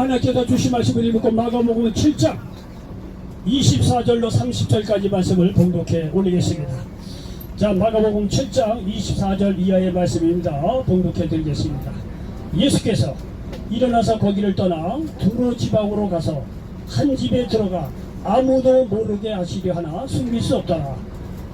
하나님께서 주신 말씀을 읽고 마가복음 7장 24절로 30절까지 말씀을 봉독해 올리겠습니다. 자, 마가복음 7장 24절 이하의 말씀입니다. 봉독해 드리겠습니다. 예수께서 일어나서 거기를 떠나 두로 지방으로 가서 한 집에 들어가 아무도 모르게 하시려 하나 숨길 수 없더라.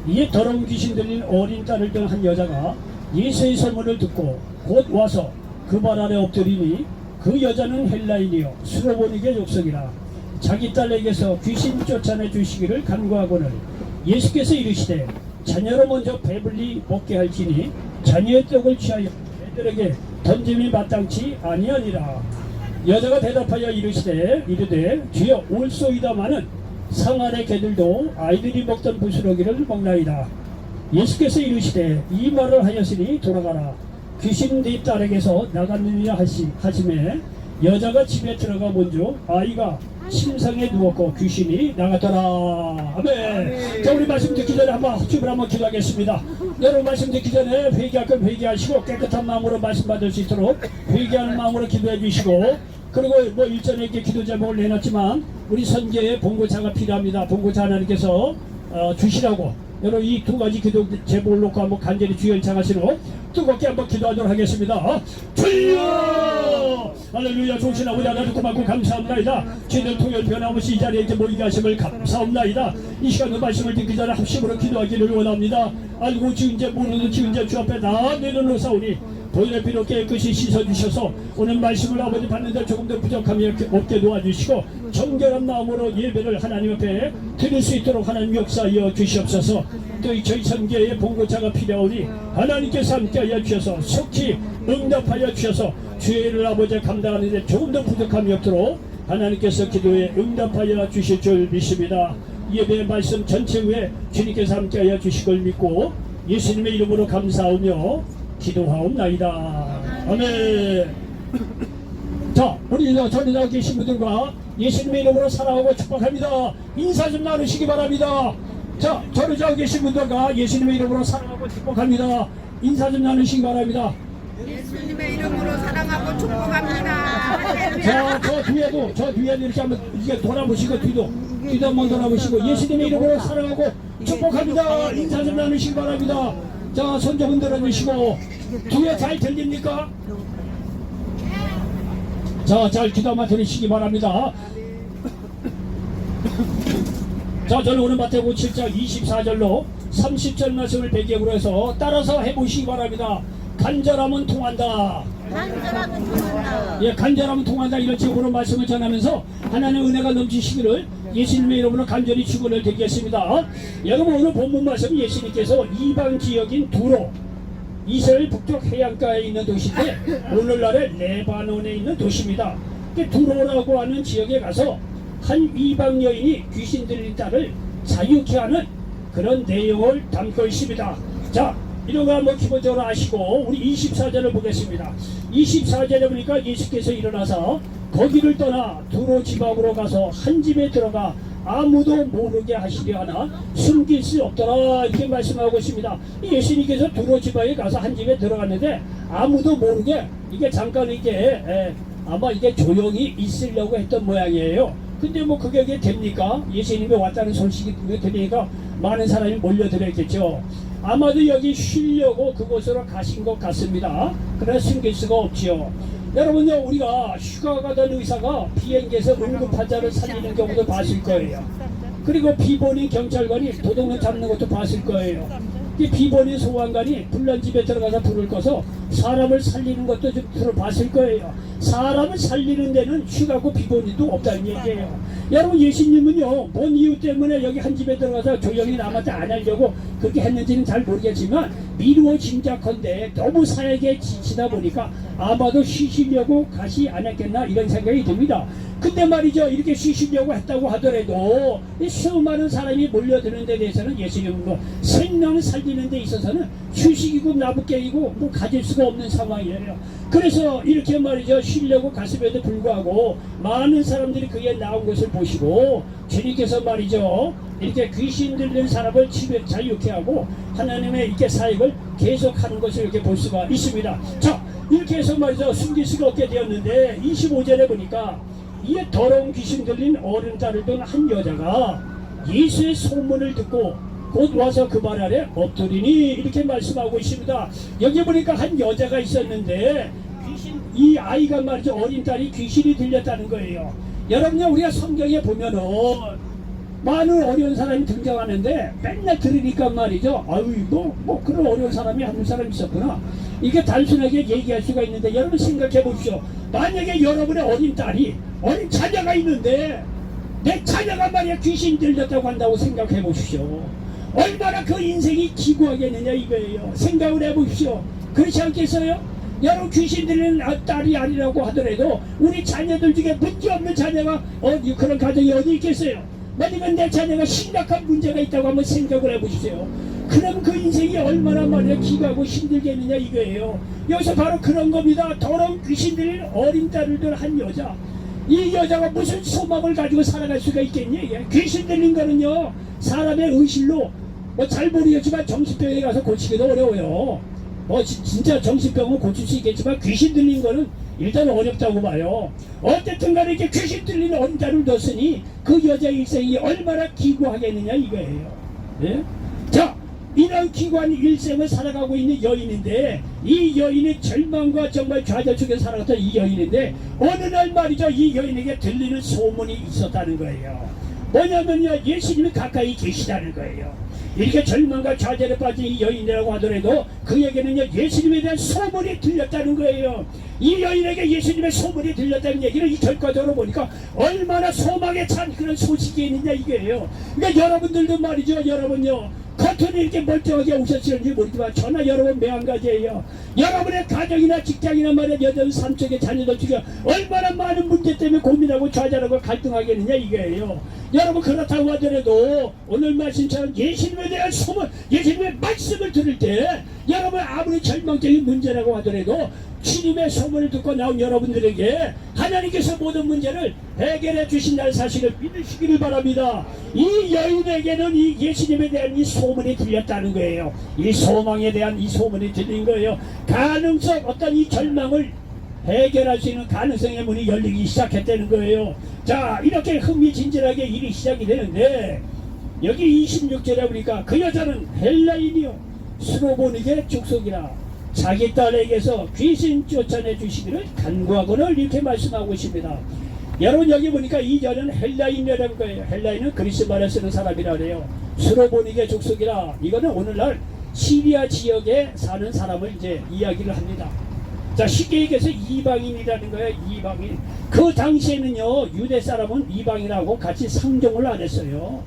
이에 더러운 귀신 들린 어린 딸을 든 한 여자가 예수의 설문을 듣고 곧 와서 그 발 아래 엎드리니 그 여자는 헬라인이요 수로보니게 족속이라. 자기 딸에게서 귀신 쫓아내 주시기를 간구하거늘 예수께서 이르시되 자녀로 먼저 배불리 먹게 할지니 자녀의 떡을 취하여 애들에게 던짐이 마땅치 아니하니라. 여자가 대답하여 이르시되 이르되 주여 올소이다마는 상 아래 개들도 아이들이 먹던 부스러기를 먹나이다. 예수께서 이르시되 이 말을 하였으니 돌아가라. 귀신 네 딸에게서 나갔느니라 하시매 여자가 집에 들어가 본즉 아이가 침상에 누웠고 귀신이 나갔더라. 아멘. 자, 우리 말씀 듣기 전에 한번 춤을 한번 기도하겠습니다. 여러분 말씀 듣기 전에 회개할 건 회개하시고 깨끗한 마음으로 말씀 받을 수 있도록 회개하는 마음으로 기도해 주시고, 그리고 뭐 일전에 이렇게 기도 제목을 내놨지만 우리 선교에 봉고차가 필요합니다. 봉고차 하나님께서 주시라고 여러분 이 두 가지 기도 제목을 놓고 한번 간절히 주여 일창하시고 뜨겁게 한번 기도하도록 하겠습니다. 주여 할렐루야. 좋으신 아버지 하나님 고맙고 감사합니다. 주님을 통해 변함없이 이 자리에 이렇게 모이게 하심을 감사합니다. 이 시간의 말씀을 듣기 전에 합심으로 기도하기를 원합니다. 알고 지은 죄 모르는 지은 죄 주 앞에 다 내려놓사오니 보혈의 피로 깨끗이 씻어주셔서 오늘 말씀을 아버지 받는데 조금 더 부족함이 없게 도와주시고 정결한 마음으로 예배를 하나님 앞에 드릴 수 있도록 하나님 역사하여 주시옵소서. 또 저희 선교에 봉고차가 필요하오니 하나님께서 함께하여 주셔서 속히 응답하여 주셔서 주의 일을 아버지 감당하는데 조금 더 부족함이 없도록 하나님께서 기도에 응답하여 주실 줄 믿습니다. 예배의 말씀 전체 후에 주님께서 함께하여 주실 걸 믿고 예수님의 이름으로 감사하며 기도하옵나이다. 아멘. 자, 우리 전에 나와 계신 분들과 예수님의 이름으로 사랑하고 축복합니다. 인사 좀 나누시기 바랍니다. 자, 전에 나와 계신 분들과 예수님의 이름으로 사랑하고 축복합니다. 인사 좀 나누시기 바랍니다. 예수님의 이름으로 사랑하고 축복합니다. 자, 저 뒤에도 이렇게 한번 이게 돌아보시고 뒤도 한번 돌아보시고 예수님의 이름으로 사랑하고 축복합니다. 인사 좀 나누시기 바랍니다. 자, 손잡은 들어주시고 뒤에 잘 들립니까? 자, 잘 기도 한번 들으시기 바랍니다. 자, 저는 오늘 마태복음 7장 24절로 30절 말씀을 배경으로 해서 따라서 해보시기 바랍니다. 간절하면 통한다. 간절하면 통한다. 예, 간절하면 통한다. 이런 제목으로 말씀을 전하면서 하나님의 은혜가 넘치시기를 예수님의 이름으로 간절히 축원을 드리겠습니다. 여러분 오늘 본문 말씀 예수님께서 이방 지역인 두로 이스라엘 북쪽 해안가에 있는 도시인데 오늘날의 레바논에 있는 도시입니다. 두로라고 하는 지역에 가서 한 이방 여인이 귀신 들린 딸을 자유케 하는 그런 내용을 담고 있습니다. 자, 이런 거 한번 기본적으로 아시고 우리 24절을 보겠습니다. 24절에 보니까 예수께서 일어나서 거기를 떠나 두로 지방으로 가서 한 집에 들어가 아무도 모르게 하시려 하나 숨길 수 없더라 이렇게 말씀하고 있습니다. 예수님께서 두로 지방에 가서 한 집에 들어갔는데 아무도 모르게 이게 잠깐 이게 아마 이게 조용히 있으려고 했던 모양이에요. 근데 뭐 그게 됩니까? 예수님이 왔다는 소식이 들리니까 많은 사람이 몰려들었겠죠. 아마도 여기 쉬려고 그곳으로 가신 것 같습니다. 그러나 숨길 수가 없지요. 여러분요, 우리가 휴가 가던 의사가 비행기에서 응급 환자를 살리는 경우도 봤을 거예요. 그리고 비번인 경찰관이 도둑을 잡는 것도 봤을 거예요. 비번인 소방관이 불난 집에 들어가서 불을 꺼서 사람을 살리는 것도 좀 들어봤을 거예요. 사람을 살리는 데는 휴가고 비번인도 없다는 얘기예요. 여러분 예수님은요 뭔 이유 때문에 여기 한 집에 들어가서 조용히 남한테 안 하려고 그렇게 했는지는 잘 모르겠지만 미루어 짐작컨대 너무 사역에 지치다 보니까 아마도 쉬시려고 가시 않았겠나 이런 생각이 듭니다. 근데 말이죠, 이렇게 쉬시려고 했다고 하더라도 이 수많은 사람이 몰려드는 데 대해서는 예수님은 뭐 생명을 살리는 데 있어서는 휴식이고 나부깨이고 뭐 가질 수가 없는 상황이에요. 그래서 이렇게 말이죠, 쉬려고 갔음에도 불구하고 많은 사람들이 그에 나온 것을 보시고 주님께서 말이죠 이렇게 귀신 들린 사람을 자유케 하고 하나님의 이렇게 사역을 계속하는 것을 이렇게 볼 수가 있습니다. 자, 이렇게 해서 말이죠 숨길 수가 없게 되었는데 25절에 보니까 이 더러운 귀신 들린 어린 딸을 둔 한 여자가 예수의 소문을 듣고 곧 와서 그 발 아래 엎드리니 이렇게 말씀하고 있습니다. 여기 보니까 한 여자가 있었는데 이 아이가 말이죠, 어린 딸이 귀신이 들렸다는 거예요. 여러분요, 우리가 성경에 보면은 많은 어려운 사람이 등장하는데 맨날 들으니까 말이죠, 아유 뭐 그런 어려운 사람이 한 사람 있었구나, 이게 단순하게 얘기할 수가 있는데, 여러분 생각해 보십시오. 만약에 여러분의 어린 딸이, 어린 자녀가 있는데 내 자녀가 말이야 귀신 들렸다고 한다고 생각해 보십시오. 얼마나 그 인생이 기구하겠느냐 이거예요. 생각을 해 보십시오. 그렇지 않겠어요? 여러분, 귀신 들리는 딸이 아니라고 하더라도 우리 자녀들 중에 문제없는 자녀가 그런 가정이 어디 있겠어요? 만약에 내 자녀가 심각한 문제가 있다고 한번 생각을 해보십시오. 그럼 그 인생이 얼마나 말이야 기가고 힘들겠느냐 이거예요. 여기서 바로 그런 겁니다. 더러운 귀신 들린 어린 딸을 둔 한 여자, 이 여자가 무슨 소망을 가지고 살아갈 수가 있겠니? 귀신 들린 거는요, 사람의 의실로 잘 모르겠지만 정신병에 가서 고치기도 어려워요. 진짜 정신병은 고칠 수 있겠지만 귀신 들린 거는 일단 어렵다고 봐요. 어쨌든 간에 이렇게 귀신 들린 어린딸을 뒀으니 그 여자의 일생이 얼마나 기구하겠느냐 이거예요. 예? 자, 이런 기구한 일생을 살아가고 있는 여인인데, 이 여인이 절망과 정말 좌절 속에 살아갔던 이 여인인데, 어느 날 말이죠, 이 여인에게 들리는 소문이 있었다는 거예요. 뭐냐면요, 예수님이 가까이 계시다는 거예요. 이렇게 절망과 좌절에 빠진 이 여인이라고 하더라도 그에게는요, 예수님에 대한 소문이 들렸다는 거예요. 이 여인에게 예수님의 소문이 들렸다는 얘기는 이 결과적으로 보니까 얼마나 소망에 찬 그런 소식이 있느냐 이거예요. 그러니까 여러분들도 말이죠, 여러분요, 겉은 이렇게 멀쩡하게 오셨을지 모르지만 저나 여러분 매한가지예요. 여러분의 가정이나 직장이나 말이야, 여전 삶 속에 자녀들 중에 얼마나 많은 문제 때문에 고민하고 좌절하고 갈등하겠느냐 이거예요. 여러분, 그렇다고 하더라도 오늘 말씀처럼 예수님에 대한 소문, 예수님의 말씀을 들을 때 여러분 아무리 절망적인 문제라고 하더라도 주님의 소문을 듣고 나온 여러분들에게 하나님께서 모든 문제를 해결해 주신다는 사실을 믿으시기를 바랍니다. 이 여인에게는 이 예수님에 대한 이 소문이 들렸다는 거예요. 이 소망에 대한 이 소문이 들린 거예요. 가능성, 어떤 이 절망을 해결할 수 있는 가능성의 문이 열리기 시작했다는 거예요. 자, 이렇게 흥미진진하게 일이 시작이 되는데, 여기 26절에 보니까 그 여자는 헬라인이요 스로보닉의 족속이라 자기 딸에게서 귀신 쫓아내 주시기를 간구하고는 이렇게 말씀하고 있습니다. 여러분, 여기 보니까 이 여자는 헬라인이라는 거예요. 헬라인은 그리스 말을 쓰는 사람이라 그래요. 스로보닉의 족속이라, 이거는 오늘날 시리아 지역에 사는 사람을 이제 이야기를 합니다. 자, 쉽게 얘기해서 이방인이라는 거예요. 이방인. 그 당시에는요, 유대 사람은 이방인하고 같이 상종을 안 했어요.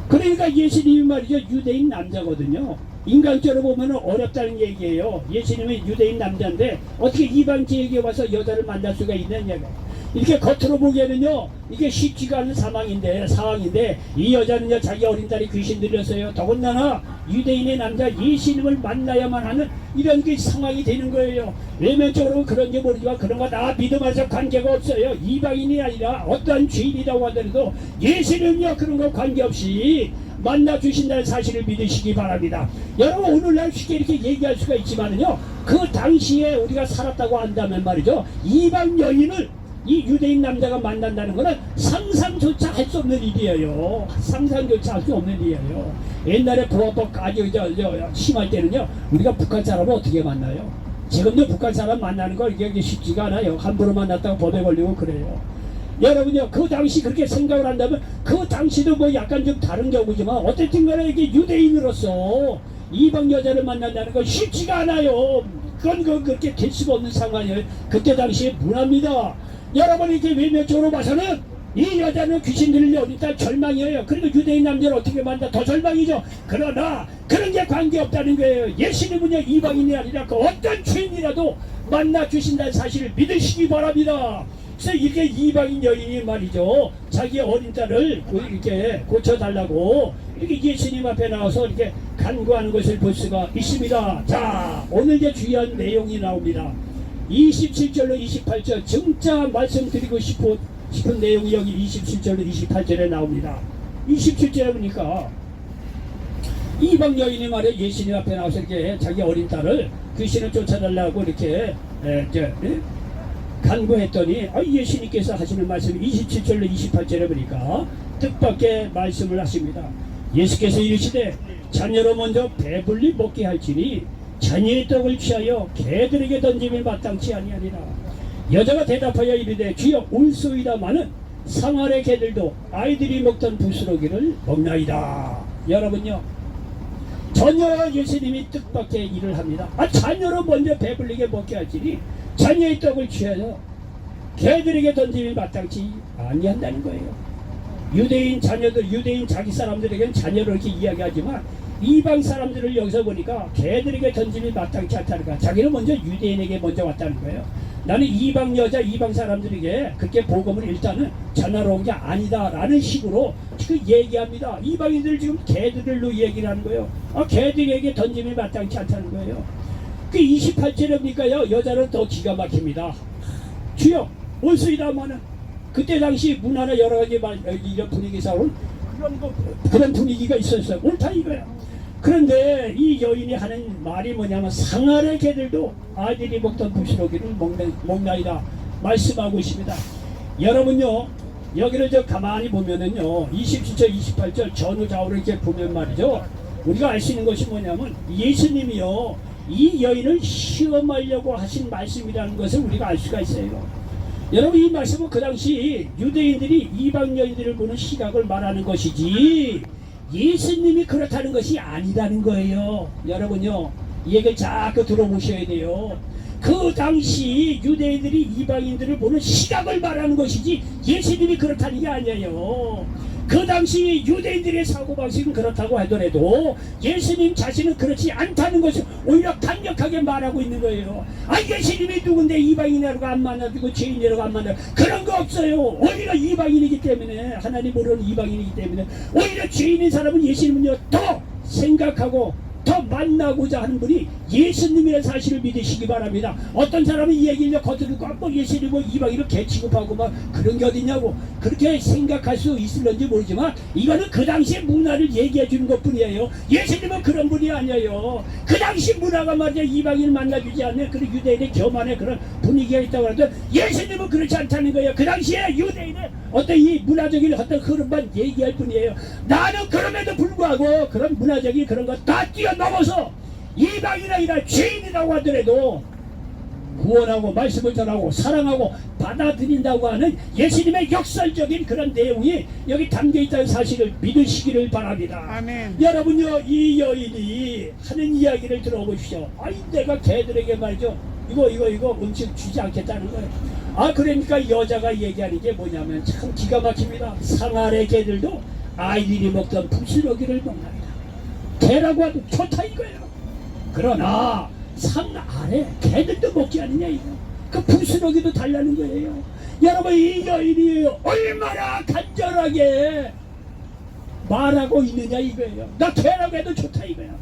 그러니까 예수님이 말이죠, 유대인 남자거든요. 인간적으로 보면 어렵다는 얘기예요. 예수님은 유대인 남자인데 어떻게 이방 지역에 와서 여자를 만날 수가 있느냐고. 이렇게 겉으로 보기에는요, 이게 쉽지가 않은 상황인데 이 여자는요, 자기 어린 딸이 귀신 들렸어요. 더군다나 유대인의 남자 예수님을 만나야만 하는 이런 게 상황이 되는 거예요. 외면적으로 그런지 모르지만 그런 거 다 믿음에서 관계가 없어요. 이방인이 아니라 어떠한 죄인이라고 하더라도 예수님은요, 그런 거 관계없이 만나 주신다는 사실을 믿으시기 바랍니다. 여러분, 오늘날 쉽게 이렇게 얘기할 수가 있지만은요, 그 당시에 우리가 살았다고 한다면 말이죠, 이방 여인을 이 유대인 남자가 만난다는 것은 상상조차 할 수 없는 일이에요. 상상조차 할 수 없는 일이에요. 옛날에 부화법 아주 심할 때는요, 우리가 북한 사람을 어떻게 만나요? 지금도 북한 사람 만나는 거 이게 쉽지가 않아요. 함부로 만났다고 법에 걸리고 그래요. 여러분요, 그 당시 그렇게 생각을 한다면 그 당시도 뭐 약간 좀 다른 경우지만 어쨌든 간에 이게 유대인으로서 이방 여자를 만난다는 건 쉽지가 않아요. 그건 그렇게 될 수가 없는 상황이에요. 그때 당시에 문화입니다. 여러분이 이렇게 외면적으로 봐서는 이 여자는 귀신 들려 일단 절망이에요. 그리고 유대인 남자를 어떻게 만나 더 절망이죠. 그러나 그런 게 관계없다는 거예요. 예수님은요, 이방인이 아니라 그 어떤 죄인이라도 만나 주신다는 사실을 믿으시기 바랍니다. 그래서 이렇게 이방인 여인이 말이죠, 자기 어린 딸을 이렇게 고쳐달라고 이렇게 예수님 앞에 나와서 이렇게 간구하는 것을 볼 수가 있습니다. 자, 오늘 이제 중요한 내용이 나옵니다. 27절로 28절 진짜 말씀드리고 싶은 내용이 여기 27절로 28절에 나옵니다. 27절에 보니까 이방 여인이 말이야, 예수님 앞에 나와서 이렇게 자기 어린 딸을 귀신을 쫓아달라고 이렇게 간구했더니 예수님께서 하시는 말씀 27절로 28절에 보니까 뜻밖의 말씀을 하십니다. 예수께서 이르시되 자녀로 먼저 배불리 먹게 할지니 자녀의 떡을 취하여 개들에게 던짐이 마땅치 아니하니라. 여자가 대답하여 이르되 주여 올소이다마는 상아래 개들도 아이들이 먹던 부스러기를 먹나이다. 여러분요, 전혀 예수님이 뜻밖의 일을 합니다. 자녀로 먼저 배불리게 먹게 할지니 자녀의 떡을 취하여 개들에게 던짐이 마땅치 아니한다는 거예요. 유대인 자녀들, 유대인 자기 사람들에게는 자녀로 이렇게 이야기하지만 이방 사람들을 여기서 보니까 개들에게 던짐이 마땅치 않다는 거야. 자기는 먼저 유대인에게 먼저 왔다는 거예요. 나는 이방 여자, 이방 사람들에게 그렇게 복음을 일단은 전하러 온 게 아니다라는 식으로 그 얘기합니다. 이방인들 지금 개들로 얘기를 하는 거예요. 개들에게 던짐이 마땅치 않다는 거예요. 그 28절입니까요? 여자는 더 기가 막힙니다. 주여 올수이다마는 그때 당시 문화나 여러 가지 이런 분위기상 그런 분위기가 있었어요. 옳다 이거야. 그런데 이 여인이 하는 말이 뭐냐면 상아래 개들도 아이들이 먹던 부스러기를 먹나이다 말씀하고 있습니다. 여러분요, 여기를 가만히 보면은요 27절 28절 전후좌우를 이렇게 보면 말이죠, 우리가 알 수 있는 것이 뭐냐면 예수님이요 이 여인을 시험하려고 하신 말씀이라는 것을 우리가 알 수가 있어요. 여러분, 이 말씀은 그 당시 유대인들이 이방 여인들을 보는 시각을 말하는 것이지 예수님이 그렇다는 것이 아니라는 거예요. 여러분요, 이 얘기를 자꾸 들어보셔야 돼요. 그 당시 유대인들이 이방인들을 보는 시각을 말하는 것이지 예수님이 그렇다는 게 아니에요. 그 당시 유대인들의 사고방식은 그렇다고 하더라도 예수님 자신은 그렇지 않다는 것을 오히려 강력하게 말하고 있는 거예요. 예수님이 누군데 이방인이라고 안 만나주고 죄인이라고 안 만나, 그런 거 없어요. 오히려 이방인이기 때문에, 하나님 모르는 이방인이기 때문에 오히려 죄인인 사람은 예수님은요 더 생각하고 더 만나고자 하는 분이 예수님이라는 사실을 믿으시기 바랍니다. 어떤 사람은 이 얘기를 거두고 예수님을 이방인을 개 취급하고 막 그런 게 어딨냐고 그렇게 생각할 수 있을런지 모르지만 이거는 그 당시의 문화를 얘기해 주는 것 뿐이에요. 예수님은 그런 분이 아니에요. 그 당시 문화가 말이야 이방인을 만나주지 않는 그런 유대인의 교만의 그런 분위기가 있다고 하는데 예수님은 그렇지 않다는 거예요. 그 당시에 유대인의 어떤 이 문화적인 어떤 흐름만 얘기할 뿐이에요. 나는 그럼에도 불구하고 그런 문화적인 그런 거 다 뛰어넘어서 이방인이 아니라 죄인이라고 하더라도 구원하고 말씀을 전하고 사랑하고 받아들인다고 하는 예수님의 역설적인 그런 내용이 여기 담겨있다는 사실을 믿으시기를 바랍니다. 아멘. 여러분요, 이 여인이 하는 이야기를 들어보십시오. 내가 개들에게 말이죠 이거 음식 주지 않겠다는 거예요. 그러니까 여자가 얘기하는 게 뭐냐면 참 기가 막힙니다. 상아래 개들도 아이들이 먹던 부스러기를 먹나이다. 개라고 하도 좋다 이거예요. 그러나 상 아래 개들도 먹지 않느냐 이거. 그 부스러기도 달라는 거예요. 여러분, 이 여인이 얼마나 간절하게 말하고 있느냐 이거예요. 나 개라고 해도 좋다 이거야.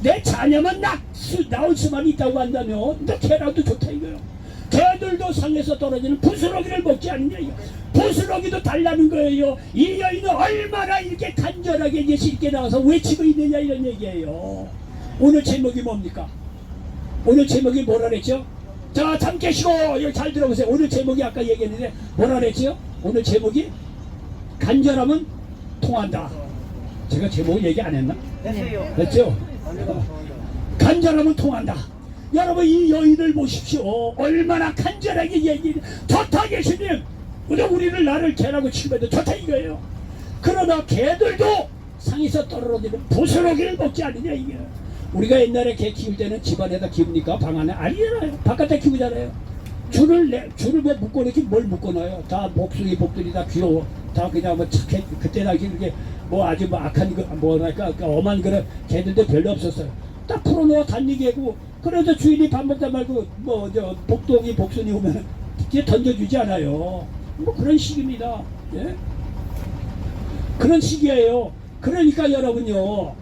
내 자녀만 나올 수만 있다고 한다면 너 개라도 좋다 이거예요. 개들도 상에서 떨어지는 부스러기를 먹지 않느냐 이거. 부스러기도 달라는 거예요. 이 여인은 얼마나 이렇게 간절하게 예수님께 나와서 외치고 있느냐 이런 얘기예요. 오늘 제목이 뭡니까? 오늘 제목이 뭐라 그랬죠? 자, 잠 깨시고 여기 잘 들어보세요. 오늘 제목이 아까 얘기했는데 뭐라 그랬죠? 오늘 제목이 간절함은 통한다. 제가 제목을 얘기 안 했나? 했죠? 간절함은 통한다. 여러분, 이 여인을 보십시오. 얼마나 간절하게 얘기를 좋다 예수님. 우리를 나를 개라고 취급해도 좋다 이거예요. 그러나 개들도 상에서 떨어지는 부스러기를 먹지 않느냐 이게. 우리가 옛날에 개 키울 때는 집안에다 키웁니까? 방 안에? 아니잖아요. 바깥에 키우잖아요. 줄을 뭐 묶어놓기 뭘 묶어놔요. 다 복들이 다 귀여워. 다 그냥 뭐 착해. 그때 당시 그렇게 뭐 아주 뭐 악한 거 뭐랄까 엄한 그런 개들도 별로 없었어요. 딱 풀어놓아 단리개고. 그래서 주인이 밥 먹다 말고 뭐 복동이 복순이 오면 뒤에 던져주지 않아요. 뭐 그런 식입니다. 예? 그런 식이에요. 그러니까 여러분요,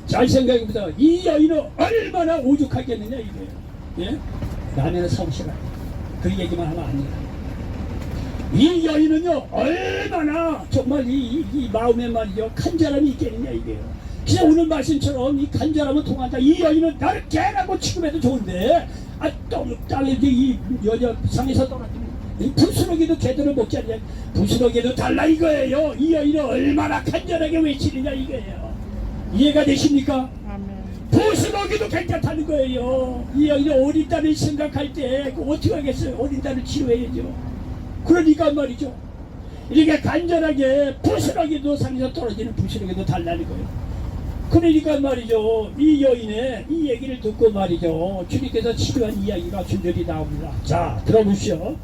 잘 생각해보세요. 이 여인은 얼마나 오죽하겠느냐 이거예요. 예? 라면을 사오시라. 그 얘기만 하면 안 돼요. 이 여인은요 얼마나 정말 이 마음에 말이죠 간절함이 있겠느냐 이게요. 그냥 오늘 말씀처럼 이 간절함은 통한다. 이 여인은 나를 개라고 취급해도 좋은데 땅에 이 여자 상에서 떨어지는 부스러기도 제대로 먹지 않냐. 부스러기도 달라 이거예요. 이 아이는 얼마나 간절하게 외치느냐 이거예요. 이해가 되십니까? 부스러기도 괜찮다는 거예요. 이 아이는 어린 딸을 생각할 때 어떻게 하겠어요? 어린 딸을 치료해야죠. 그러니까 말이죠. 이렇게 간절하게 부스러기도 상에서 떨어지는 부스러기도 달라는 거예요. 그러니까 말이죠. 이 여인의 이 얘기를 듣고 말이죠. 주님께서 치료한 이야기가 줄줄이 나옵니다. 자, 들어보시오.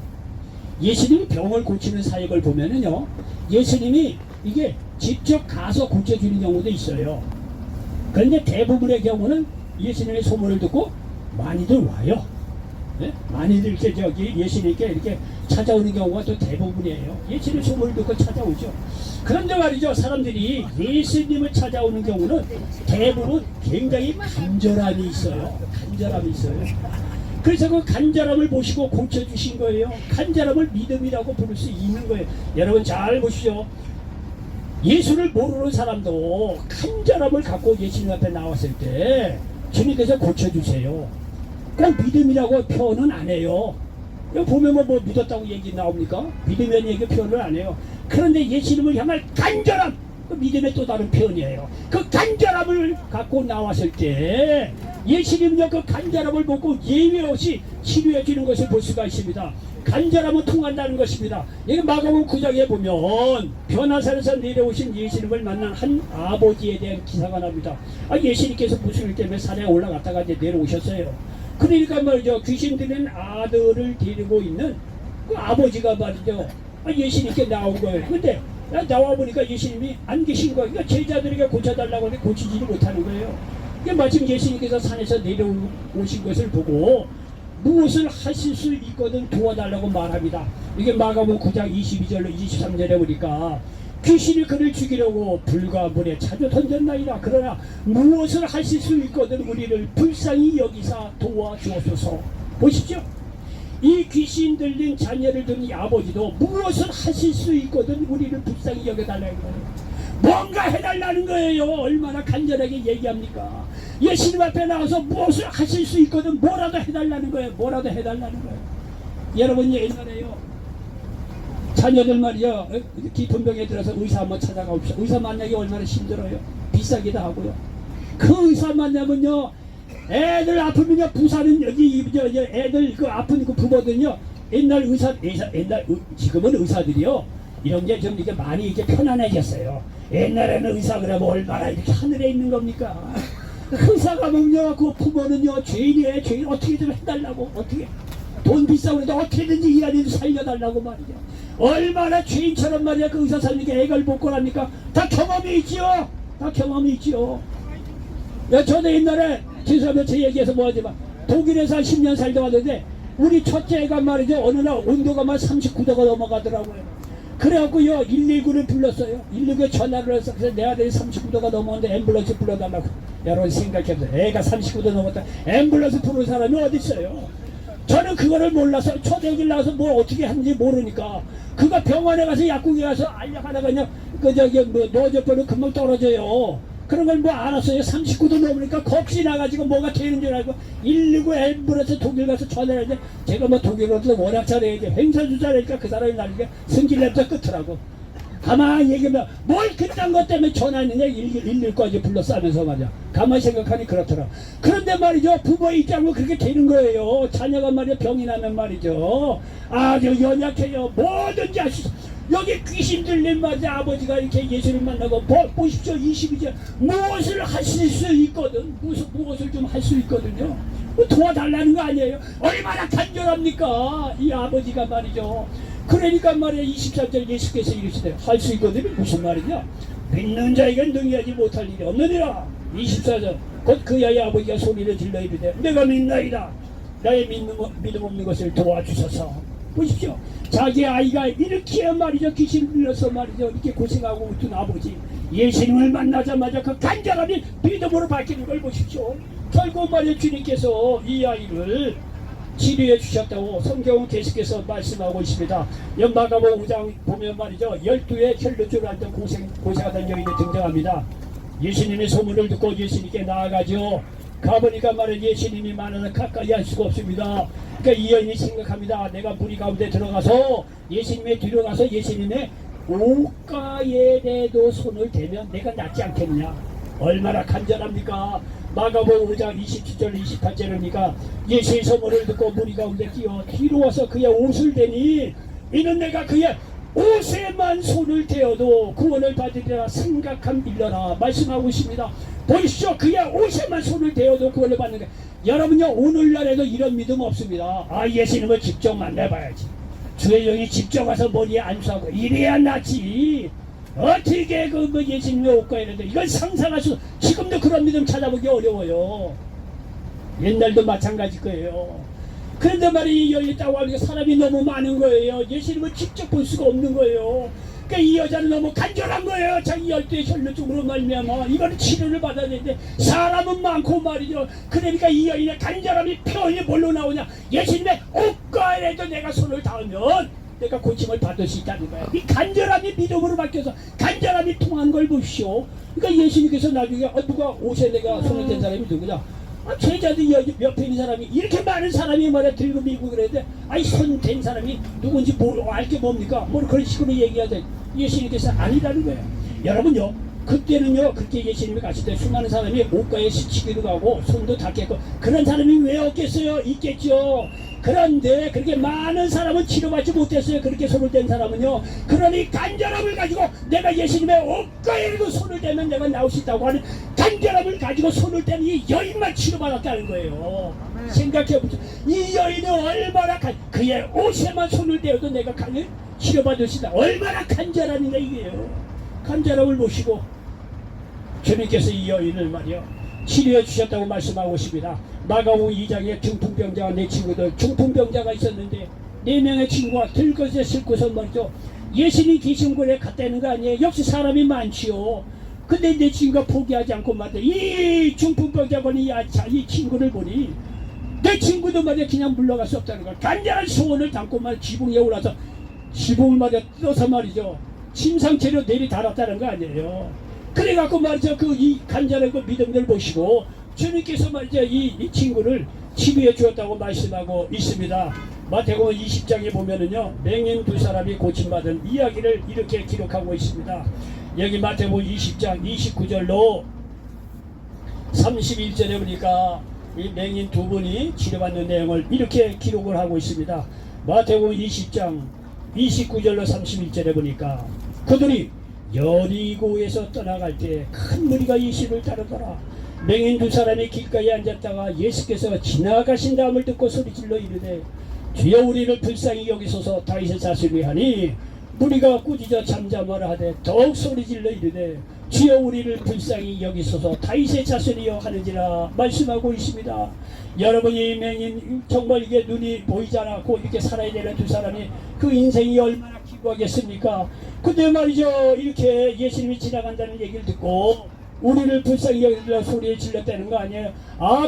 예수님이 병을 고치는 사역을 보면은요, 예수님이 이게 직접 가서 고쳐주는 경우도 있어요. 그런데 대부분의 경우는 예수님의 소문을 듣고 많이들 와요. 네? 많이들 이렇게 예수님께 이렇게 찾아오는 경우가 또 대부분이에요. 예수님의 소문을 듣고 찾아오죠. 그런데 말이죠, 사람들이 예수님을 찾아오는 경우는 대부분 굉장히 간절함이 있어요. 간절함이 있어요. 그래서 그 간절함을 보시고 고쳐주신 거예요. 간절함을 믿음이라고 부를 수 있는 거예요. 여러분 잘 보시죠. 예수를 모르는 사람도 간절함을 갖고 예수님 앞에 나왔을 때 주님께서 고쳐주세요. 꼭 믿음이라고 표현은 안 해요. 여기 보면 뭐 믿었다고 얘기 나옵니까? 믿으면 얘기 표현을 안 해요. 그런데 예수님을 향할 간절함, 그 믿음의 또 다른 표현이에요. 그 간절함을 갖고 나왔을 때 예수님은요, 그 간절함을 보고 예외 없이 치료해 주는 것을 볼 수가 있습니다. 간절함은 통한다는 것입니다. 여기 마가복음 9장에 보면 변화산에서 내려오신 예수님을 만난 한 아버지에 대한 기사가 납니다. 예수님께서 무슨 일 때문에 산에 올라갔다가 이제 내려오셨어요. 그러니까 말이죠, 귀신 들린 아들을 데리고 있는 그 아버지가 말이죠, 예수님께 나온 거예요. 근데 나와보니까 예수님이 안 계신 거예요. 그러니까 제자들에게 고쳐달라고 하는데 고치지를 못하는 거예요. 그러니까 마침 예수님께서 산에서 내려오신 것을 보고 무엇을 하실 수 있거든 도와달라고 말합니다. 이게 마가복음 9장 22절로 23절에 보니까 귀신이 그를 죽이려고 불과 물에 자주 던졌나이다. 그러나 무엇을 하실 수 있거든 우리를 불쌍히 여기사 도와주옵소서. 보십시오. 이 귀신 들린 자녀를 둔 이 아버지도 무엇을 하실 수 있거든 우리를 불쌍히 여겨달라는 거예요. 뭔가 해달라는 거예요. 얼마나 간절하게 얘기합니까? 예수님 앞에 나와서 무엇을 하실 수 있거든 뭐라도 해달라는 거예요. 뭐라도 해달라는 거예요. 여러분 옛날에요, 자녀들 말이요, 깊은 병에 들어서 의사 한번 찾아가 봅시다. 의사 만나기 얼마나 힘들어요. 비싸기도 하고요. 그 의사 만나면요, 애들 아프면요, 부산은 여기 애들 그 아픈 그 부모들은요, 옛날 지금은 의사들이요, 이런 게 좀 이렇게 많이 이렇게 편안해졌어요. 옛날에는 의사 그러면 얼마나 이렇게 하늘에 있는 겁니까? 의사가 보면요, 그 부모는요, 죄인이에요. 죄인 어떻게 좀 해달라고, 어떻게 돈 비싸고 그래도 어떻게든지 이 아이를 살려달라고 말이죠. 얼마나 죄인처럼 말이야 그 의사 살리게 애걸 복권합니까? 다 경험이 있지요. 다 경험이 있지요. 저도 옛날에 죄송하면 제 얘기해서 뭐하지만 독일에서 한 10년 살다 왔는데 우리 첫째 애가 말이죠, 어느 날 온도가 막 39도가 넘어가더라고요. 그래갖고요 119를 불렀어요. 119에 전화를 해서 그래서 내 아들이 39도가 넘었는데 앰뷸런스 불러달라고. 여러분 생각해보세요. 애가 39도 넘었다 앰뷸런스 부르는 사람이 어디 있어요? 저는 그거를 몰라서 초대기를 나와서 뭘 어떻게 하는지 모르니까 그가 병원에 가서 약국에 가서 알약하다가 그냥 그 저기 뭐 노저병은 금방 떨어져요. 그런 걸 뭐 알았어요. 39도 넘으니까 겁이 나가지고 뭐가 되는 줄 알고 119 앰뷸런스 독일 가서 전화를 했는데 제가 뭐 독일어도 워낙 잘해야 돼. 행사주 잘하니까 그 사람이 나니까 승질내서 끝더라고. 가만히 얘기하면 뭘 그딴 것 때문에 전화했느냐 119까지 불러서 하면서 말이야. 가만히 생각하니 그렇더라. 그런데 말이죠, 부모의 입장으로 그렇게 되는 거예요. 자녀가 말이야 병이 나면 말이죠, 아주 연약해요. 뭐든지 할 수 있어. 여기 귀신 들린 말이야 아버지가 이렇게 예수를 만나고 보십시오. 22절 무엇을 하실 수 있거든, 무엇을 좀 할 수 있거든요. 도와달라는 거 아니에요. 얼마나 간절합니까 이 아버지가 말이죠. 그러니까 말이야 23절 예수께서 이르시되 할 수 있거든요. 무슨 말이냐? 믿는 자에게 능히하지 못할 일이 없느니라. 24절 곧 그의 아버지가 소리를 질러 이르되 내가 믿나이다. 나의 믿음 없는 것을 도와주소서. 보십시오. 자기 아이가 이렇게 말이죠 귀신 들려서 말이죠 이렇게 고생하고 있던 아버지 예수님을 만나자마자 그 간절함이 믿음으로 바뀌는 걸 보십시오. 결국 말이죠 주님께서 이 아이를 치료해 주셨다고 성경은 계속해서 말씀하고 있습니다. 마가복음 5장 보면 말이죠 12의 혈루증을 앓던 고생하던 여인이 등장합니다. 예수님의 소문을 듣고 예수님께 나아가죠. 가보니까 말은 예수님이 많아서 가까이 할 수가 없습니다. 그러니까 이 여인이 생각합니다. 내가 무리 가운데 들어가서 예수님의 뒤로 가서 예수님의 옷가에도 손을 대면 내가 낫지 않겠냐. 얼마나 간절합니까? 마가복음 5장 27절 28절이니까 예수의 소문을 듣고 무리 가운데 끼어 뒤로 와서 그의 옷을 대니 이는 내가 그의 옷에만 손을 대어도 구원을 받으리라 생각함 일러라 말씀하고 있습니다. 보십시오. 그의 옷에만 손을 대어도 구원을 받는 게 여러분요 오늘날에도 이런 믿음 없습니다. 아 예수님을 직접 만나봐야지. 주의 영이 직접 와서 머리에 안수하고 이래야 낫지. 어떻게 그 예수님의 옷가 이런데 이건 상상할 수 지금도 그런 믿음 찾아보기 어려워요. 옛날도 마찬가지일 거예요. 그런데 말이 여기 있다고 하니까 사람이 너무 많은 거예요. 예수님을 직접 볼 수가 없는 거예요. 그러니까 이 여자는 너무 간절한 거예요. 자기 열두의 혈루증으로 말미암아 이거는 치료를 받아야 되는데 사람은 많고 말이죠. 그러니까 이 여인의 간절함이 표현이 뭘로 나오냐. 예수님의 옷가에도 내가 손을 닿으면 내가 고침을 받을 수 있다는 거야. 이 간절함이 믿음으로 바뀌어서 간절함이 통한 걸 보십시오. 그러니까 예수님께서 나중에 누가 옷에 내가 손을 댄 사람이 누구냐. 제자들이 옆에 있는 사람이 이렇게 많은 사람이 말이야 들고 밀고 그랬는데 아이 손 댄 사람이 누군지 알게 뭡니까? 뭐 그런 식으로 얘기하자. 예수님께서 아니라는 거예요. 여러분요 그때는요 그렇게 예수님이 가실 때 수많은 사람이 옷가에 스치기도 가고 손도 닿겠고 그런 사람이 왜 없겠어요? 있겠죠. 그런데 그렇게 많은 사람은 치료받지 못했어요. 그렇게 손을 댄 사람은요. 그러니 간절함을 가지고 내가 예수님의 옷가에도 손을 대면 내가 나올 수 있다고 하는 간절함을 가지고 손을 댄 이 여인만 치료받았다는 거예요. 생각해보세요. 이 여인이 얼마나 그의 옷에만 손을 대어도 내가 치료받을 수 있다. 얼마나 간절함이냐 이게요. 간절함을 모시고 주님께서 이 여인을 말이요 치료해 주셨다고 말씀하고 있습니다. 마가복음 2장에 중풍병자가 내 친구들 중풍병자가 있었는데 4명의 친구가 들것에 싣고서 말이죠 예수님 계신 곳에 갔다는 거 아니에요. 역시 사람이 많지요. 근데 내 친구가 포기하지 않고 말이죠 이 중풍병자 보니 이 친구를 보니 내 친구도 말이야 그냥 물러갈 수 없다는 걸 간절한 소원을 담고 말 지붕에 올라서 지붕을 말이야 뜯어서 말이죠 침상체로 내리 달았다는 거 아니에요. 그래갖고 말이죠 이 간절한 그 믿음을 보시고 주님께서 말이죠 이 친구를 치료해 주었다고 말씀하고 있습니다. 마태복음 20장에 보면은요 맹인 2사람이 고침받은 이야기를 이렇게 기록하고 있습니다. 여기 마태복음 20장 29절로 31절에 보니까 이 맹인 2분이 치료받는 내용을 이렇게 기록을 하고 있습니다. 마태복음 20장 29절로 31절에 보니까 그들이 여리고에서 떠나갈 때 큰 무리가 예수를 따르더라. 맹인 2사람이 길가에 앉았다가 예수께서 지나가신 다음을 듣고 소리질러 이르되 주여 우리를 불쌍히 여기소서. 다윗의 자손이 하니 무리가 꾸짖어 잠잠하라 하되 더욱 소리질러 이르되 주여 우리를 불쌍히 여기소서. 다윗의 자손이여 하는지라 말씀하고 있습니다. 여러분이 맹인 정말 이게 눈이 보이지 않고 이렇게 살아야 되는 2사람이 그 인생이 얼마나 기구하겠습니까? 근데 말이죠 이렇게 예수님이 지나간다는 얘기를 듣고 우리를 불쌍히 여기라 소리에 질렀다는 거 아니에요.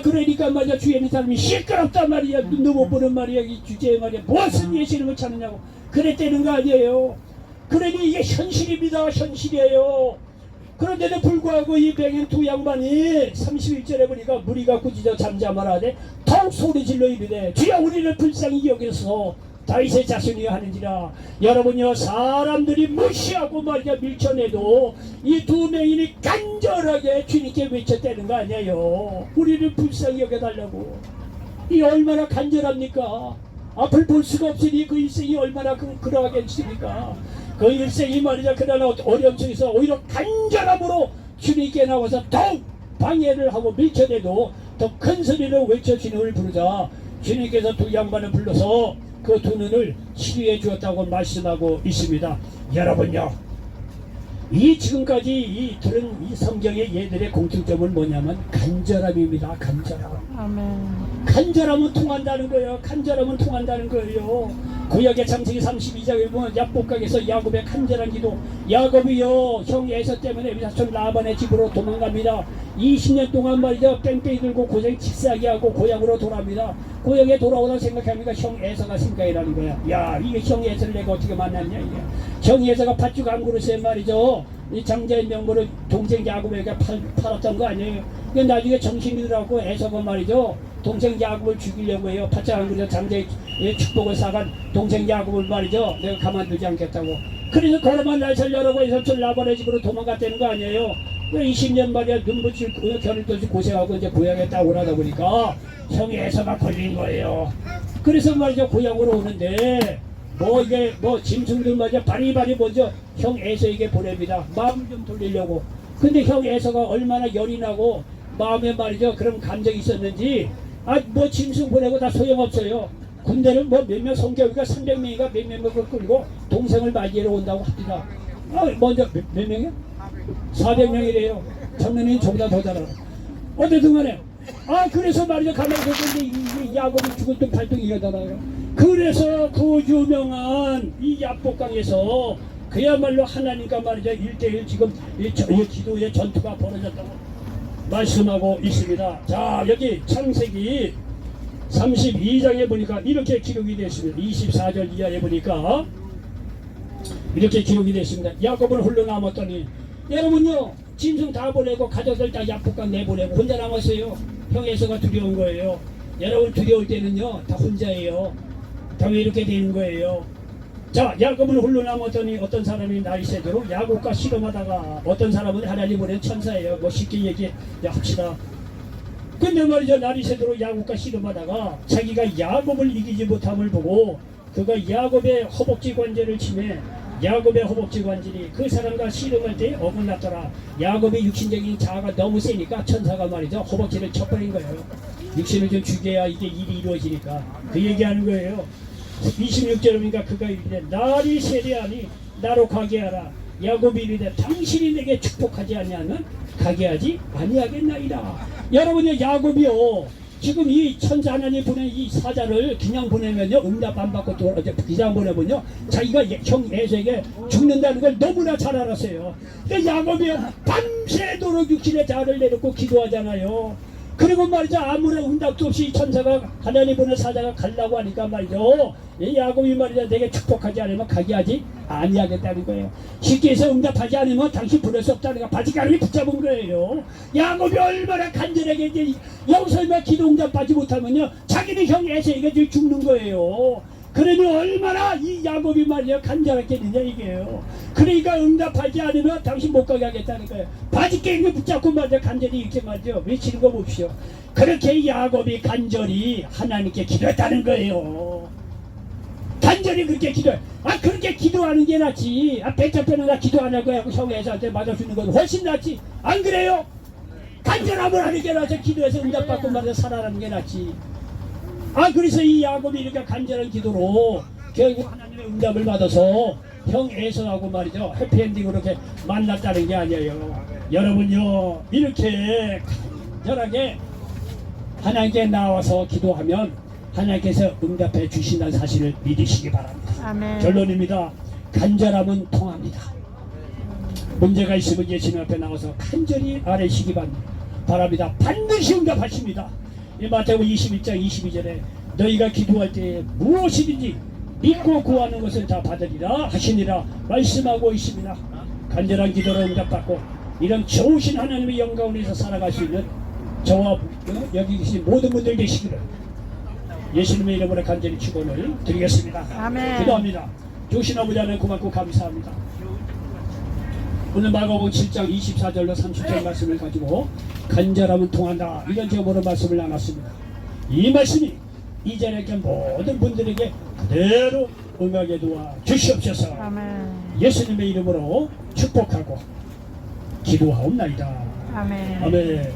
그러니까 말이야 주위에 있는 사람이 시끄럽단 말이야. 눈도 못 보는 말이야 이 주제에 말이야 무엇을 예수님을 찾느냐고 그랬다는 거 아니에요. 그러니 이게 현실입니다. 현실이에요. 그런데도 불구하고 이 맹인 2 양반이 31절에 보니까 무리가 꾸짖어 잠잠하라 하되 더욱 소리질러 이르되 주여 우리를 불쌍히 여기소서. 다윗의 자손이여 하는지라. 여러분요 사람들이 무시하고 말이야 밀쳐내도 이 2명인이 간절하게 주님께 외쳤다는 거 아니에요. 우리를 불쌍히 여겨달라고. 이 얼마나 간절합니까? 앞을 볼 수가 없으니 그 일생이 얼마나 그러하겠습니까? 그 일생이 말이야 그러나 어려움 속에서 오히려 간절함으로 주님께 나와서 더욱 방해를 하고 밀쳐내도 더 큰 소리로 외쳐 주님을 부르자 주님께서 2 양반을 불러서 그 2 눈을 치료해 주었다고 말씀하고 있습니다. 여러분요 이 지금까지 이 들은 이 성경의 얘들의 공통점은 뭐냐면 간절함입니다. 간절함. 아멘. 간절함은 통한다는 거예요. 간절함은 통한다는 거예요. 구약의 창세기 32장에 보면 야복강에서 야곱의 간절한 기도. 야곱이요 형 에서 때문에 사촌 라반의 집으로 도망갑니다. 20년 동안 말이죠 뺑뺑이 들고 고생 칩싸게 하고 고향으로 돌아옵니다. 고향에 돌아오다 생각하니까 형 에서가 생각이 나는 거야. 야 이게 형 에서를 내가 어떻게 만났냐 이게. 형 에서가 팥죽 한 그릇에 말이죠 이 장자의 명분을 동생 야곱에게 팔았던 거 아니에요. 근데 나중에 정신이 들어가고 에서가 말이죠 동생 야곱을 죽이려고 해요. 팥죽 한 그릇에 장자의 축복을 사간 동생 야곱을 말이죠 내가 가만두지 않겠다고. 그래서 걸어만 날 살려라고 해서 저 라반의 집으로 도망갔다는 거 아니에요. 20년 말이야 눈부실 겨울도시 고생하고 이제 고향에 딱 오라다 보니까 형이 에서가 걸린 거예요. 그래서 말이죠 고향으로 오는데 뭐 이게 뭐 짐승들 말이야 바리바리 먼저 형 에서에게 보냅니다. 마음을 좀 돌리려고. 근데 형 에서가 얼마나 열이 나고 마음에 말이죠 그런 감정이 있었는지 뭐 짐승 보내고 다 소용없어요. 군대는 뭐 몇 명 성교위가 300명인가 몇 명을 끌고 동생을 맞이하러 온다고 합니다. 먼저 몇 명이야? 400명이래요. 장로님 저보다 더 잘 알아. 어쨌든 간에 그래서 말이죠 가만히 있는데 이 야곱이 죽을 때 발등이 일어나요. 그래서 그 유명한 이 야복강에서 그야말로 하나님과 말이죠 1대1 지금 이 기도의 전투가 벌어졌다고 말씀하고 있습니다. 자 여기 창세기 32장에 보니까 이렇게 기록이 되어 있습니다. 24절 이하에 보니까 이렇게 기록이 되어 있습니다. 야곱은 홀로 남았더니 여러분요 짐승 다 보내고 가족들 다 야복강 내보내고 혼자 남았어요. 형 에서가 두려운 거예요. 여러분 두려울 때는요 다 혼자예요. 다 왜 이렇게 되는 거예요. 자 야곱은 홀로 남았더니 어떤 사람이 날이 새도록 야곱과 씨름하다가 어떤 사람은 하나님 보낸 천사예요. 뭐 쉽게 얘기합시다. 근데 말이죠 날이 새도록 야곱과 씨름하다가 자기가 야곱을 이기지 못함을 보고 그가 야곱의 허벅지 관절을 치매 야곱의 허벅지 관절이 그 사람과 씨름할 때 어긋났더라. 야곱의 육신적인 자아가 너무 세니까 천사가 말이죠 허벅지를 쳐버린 거예요. 육신을 좀 죽여야 이게 일이 이루어지니까 그 얘기하는 거예요. 26절이니까 그가 이르되 날이 세리하니 나로 가게 하라. 야곱이 이르되 당신이 내게 축복하지 아니하면 가게 하지 아니하겠나이다. 여러분요 야곱이요 지금 이 천사 하나님 보낸 이 사자를 그냥 보내면요 응답 안 받고 그냥 보내면요 자기가 형 에서에게 죽는다는 걸 너무나 잘 알았어요. 근데 야곱이요 밤새도록 육신의 자아를 내놓고 기도하잖아요. 그리고 말이죠 아무런 응답도 없이 천사가 하나님 보낸 사자가 가려고 하니까 말이죠 이 야곱이 말이죠 내게 축복하지 않으면 가게 하지 아니하겠다는 거예요. 쉽게 해서 응답하지 않으면 당신 보낼 수 없다는 거 바지가랑이 붙잡은 거예요. 야곱이 얼마나 간절하게 이제 여기서 기도 응답 받지 못하면요 자기는 형 에서에게 죽는 거예요. 그러니 얼마나 이 야곱이 말이야 간절했겠느냐 이게요. 그러니까 응답하지 않으면 당신 못 가게 하겠다는 거예요. 바지깽이 붙잡고 말이야 간절히 이렇게 말이죠 외치는 거 봅시오. 그렇게 야곱이 간절히 하나님께 기도했다는 거예요. 간절히 그렇게 기도해. 그렇게 기도하는 게 낫지. 백작변은 나 기도 안 할 거야 하고 형 애사한테 맞아주는 건 훨씬 낫지. 안 그래요? 간절함을 하는 게 낫지. 기도해서 응답받고 말이야 살아나는 게 낫지. 그래서 이 야곱이 이렇게 간절한 기도로 결국 하나님의 응답을 받아서 형 에서하고 말이죠 해피엔딩으로 이렇게 만났다는 게 아니에요. 여러분요 이렇게 간절하게 하나님께 나와서 기도하면 하나님께서 응답해 주신다는 사실을 믿으시기 바랍니다. 아멘. 결론입니다. 간절함은 통합니다. 문제가 있으면 예수님 앞에 나와서 간절히 아뢰시기 바랍니다. 반드시 응답하십니다. 이 마태복음 21장 22절에 너희가 기도할 때 무엇이든지 믿고 구하는 것을 다 받으리라 하시니라 말씀하고 있습니다. 간절한 기도로 응답받고 이런 좋으신 하나님의 영광에서 살아갈 수 있는 저와 여기 계신 모든 분들 되시기를 예수님의 이름으로 간절히 축원을 드리겠습니다. 아멘. 기도합니다. 좋으신 아버지 하나님 고맙고 감사합니다. 오늘 마가복음 7장 24절로 30절 말씀을 가지고 간절함은 통한다 이런 제목으로 말씀을 나눴습니다. 이 말씀이 이 자리에 모든 분들에게 그대로 응하게 도와 주시옵소서. 아멘. 예수님의 이름으로 축복하고 기도하옵나이다. 아멘. 아멘.